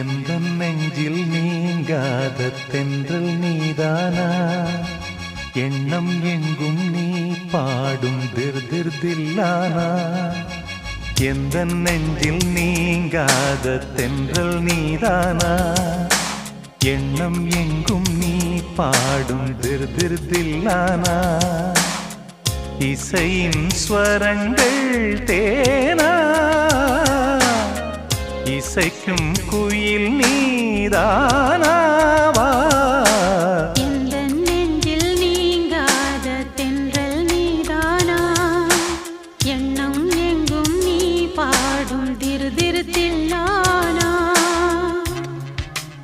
எந்தன் நெஞ்சில் நீங்காத தென்றல் நீதானா எண்ணம் எங்கும் நீ பாடும் திர் திர் தில்லானா எந்தன் நெஞ்சில் நீங்காத தென்றல் நீதானா எண்ணம் எங்கும் நீ பாடும் திர் திர் தில்லானா இசையின் ஸ்வரங்கள் தேனா இசைக்கும் குயில் நீதா